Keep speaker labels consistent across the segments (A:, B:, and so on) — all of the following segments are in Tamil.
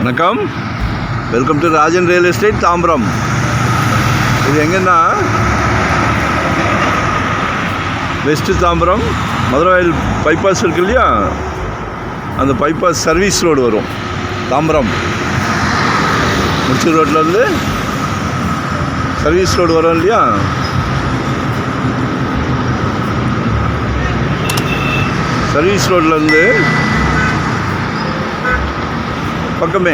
A: வணக்கம், welcome to Rajan real estate Tambaram. இது எங்கன்னா வெஸ்ட்டு தாம்பரம் மதுரவாயில் பைபாஸ் இருக்கு இல்லையா, அந்த பைபாஸ் சர்வீஸ் ரோடு வரும். தாம்பரம் முடிச்சூர் ரோட்லேருந்து சர்வீஸ் ரோடு வரும் இல்லையா, சர்வீஸ் ரோட்லேருந்து பக்கமே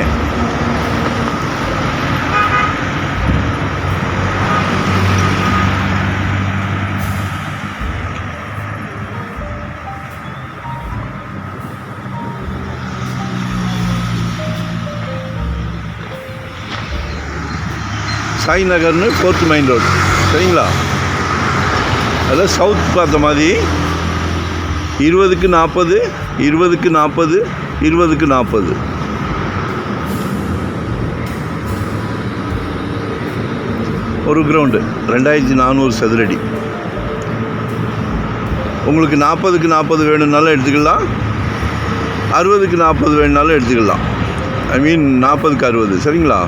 A: சாய் நகர்னு 4th மெயின் ரோடு, சரிங்களா? அதில் சவுத் பார்த்த மாதிரி 20க்கு 40, 20க்கு 40, 20க்கு 40. ஒரு கிரவுண்டு 2400 சதுரடி. உங்களுக்கு 40க்கு 40 வேணும்னாலும் எடுத்துக்கலாம், 60க்கு 40 வேணும்னாலும் எடுத்துக்கலாம். ஐ மீன் 40க்கு 60, சரிங்களா?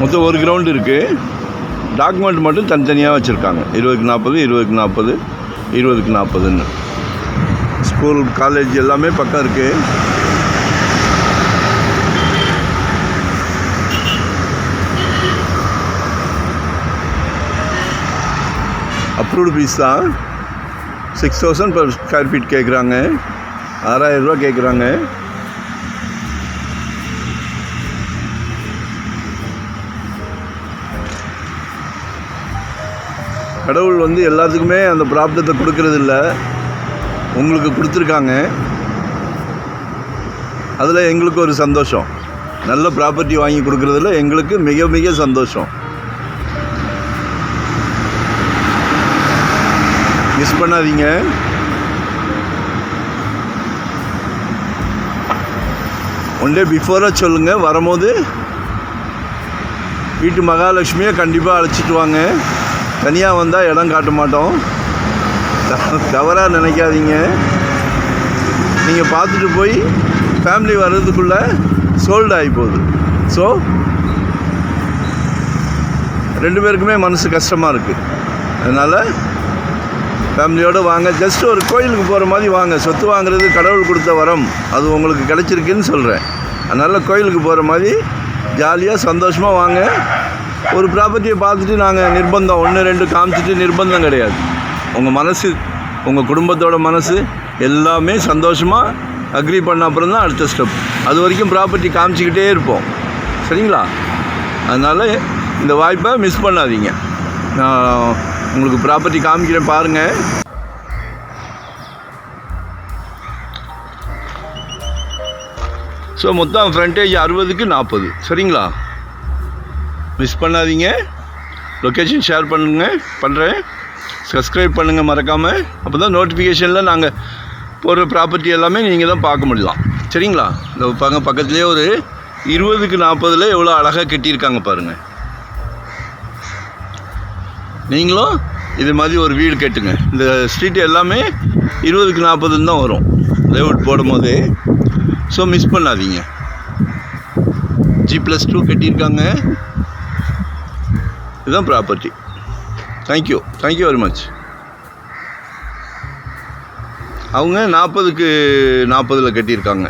A: மொத்தம் ஒரு கிரவுண்டு இருக்குது. டாக்குமெண்ட் மட்டும் தனித்தனியாக வச்சுருக்காங்க. 20க்கு 40, 20க்கு 40, 20க்கு 40ன்னு. ஸ்கூல் காலேஜ் எல்லாமே பக்கம் இருக்குது. அப்ரூவ்டு பீஸ் தான். 6000 per ஸ்கொயர் ஃபீட் கேட்குறாங்க, 6000 ரூபா கேட்குறாங்க. கடவுள் எல்லாத்துக்குமே அந்த பிராப்தத்தை கொடுக்கறதில்ல, உங்களுக்கு கொடுத்துருக்காங்க. அதில் எங்களுக்கு ஒரு சந்தோஷம். நல்ல ப்ராப்பர்ட்டி வாங்கி கொடுக்குறதுல எங்களுக்கு மிக மிக சந்தோஷம். மிஸ் பண்ணாதீங்க. ஒன் டே பிஃபோராக சொல்லுங்கள். வரும்போது வீட்டு மகாலட்சுமியை கண்டிப்பாக அழைச்சிட்டு வாங்க. தனியாக வந்தால் இடம் காட்ட மாட்டோம், தவறாக நினைக்காதீங்க. நீங்கள் பார்த்துட்டு போய் ஃபேமிலி வர்றதுக்குள்ளே சோல்டு ஆகி போகுது. ஸோ 2 பேருக்குமே மனசு கஷ்டமாக இருக்குது. அதனால் ஃபேமிலியோடு வாங்க. ஜஸ்ட் ஒரு கோயிலுக்கு போகிற மாதிரி வாங்க. சொத்து வாங்குறது கடவுள் கொடுத்த வரம், அது உங்களுக்கு கிடச்சிருக்குன்னு சொல்கிறேன். அதனால் கோயிலுக்கு போகிற மாதிரி ஜாலியாக சந்தோஷமாக வாங்க. ஒரு ப்ராப்பர்ட்டியை பார்த்துட்டு நாங்கள் நிர்பந்தம் 1 2 காமிச்சிட்டு நிர்பந்தம் கிடையாது. உங்கள் மனசு, உங்கள் குடும்பத்தோட மனசு எல்லாமே சந்தோஷமாக அக்ரி பண்ண அப்புறம் தான் அடுத்த ஸ்டெப். அது வரைக்கும் ப்ராப்பர்ட்டி காமிச்சிக்கிட்டே இருப்போம், சரிங்களா? அதனால் இந்த வாய்ப்பை மிஸ் பண்ணாதீங்க. நான் உங்களுக்கு ப்ராப்பர்ட்டி காமிக்கிறேன், பாருங்கள். ஸோ மொத்தம் ஃப்ரண்டேஜ் 60க்கு 40, சரிங்களா? மிஸ் பண்ணாதீங்க. லொக்கேஷன் ஷேர் பண்ணுறேன். சப்ஸ்கிரைப் பண்ணுங்கள் மறக்காமல். அப்போ தான் நோட்டிஃபிகேஷனில் நாங்கள் போடுற ப்ராப்பர்ட்டி எல்லாமே நீங்கள் தான் பார்க்க முடியலாம், சரிங்களா? இந்த பக்கத்துலேயே ஒரு 20க்கு 40 எவ்வளோ அழகாக கட்டியிருக்காங்க பாருங்கள். நீங்களும் இது மாதிரி ஒரு வீடு கட்டுங்க. இந்த ஸ்ட்ரீட் எல்லாமே 20க்கு 40 தான் வரும் லேஅவுட் போடும் போதே. ஸோ மிஸ் பண்ணாதீங்க. G+2 கட்டியிருக்காங்க. இதுதான் ப்ராப்பர்ட்டி. Thank you very much. அவங்க 40க்கு 40 கட்டியிருக்காங்க.